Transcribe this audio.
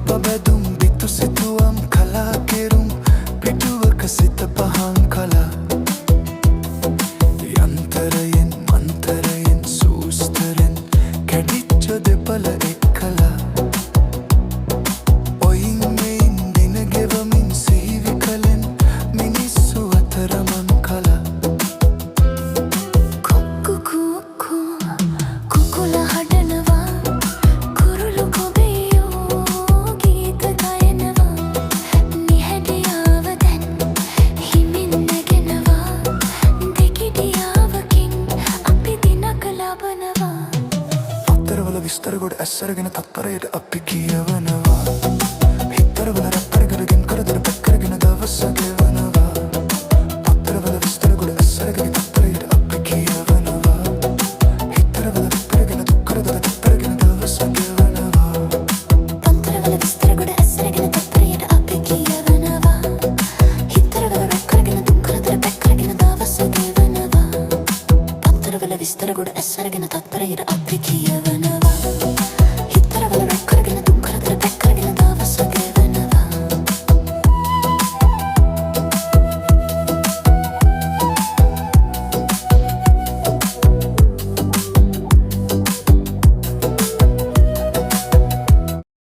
පබැදුම් බිතු සිතුවම් කලා කෙරුම් පිටුවක සිත පහන් කලා යන්තරයෙන් මන්තරයෙන් සූස්තරෙන් කැඩිච්ච දෙපළ එක් කලා ඔයින් මෙයින් දින ගෙවමින් සිහිවි කලෙන් මිනිස්සු අතර මං කලා කුකුල හඩනවා කුරුළු කොබියෝ ගීත ගයනවා නිහැඩියාව දැන් හිමින් නැගෙනවා දෙකිඩියාවකින් අපි දිනක ලබනවා පත්තරවල විස්තර ගොඩ ඇස්සරගෙන තත්පරයට අපි කියවනවා හිතරවල රැප්පර කරගෙන කරදර පැක් කරගෙන දවස ගෙවනවා පත්තරවල විස්තර ගොඩ ඇස්සරගෙන තත්පරයට අපි කියවනවා හිතරවල රැප්පර කරගෙන දුක් කරදර පැක් කරගෙන දවස ගෙවනවා පත්තරවල විස්තර ගොඩ ඇස්සරගෙන තත්පරයට අපි කියවනවා හිතරවල රැප් කරගෙන දුක් කරදර පැක් කරගෙන දවස ගෙවනවා පත්තරවල විස්තර ගොඩ ඇස්සරගෙන තත්පරයට අපි කියවනවා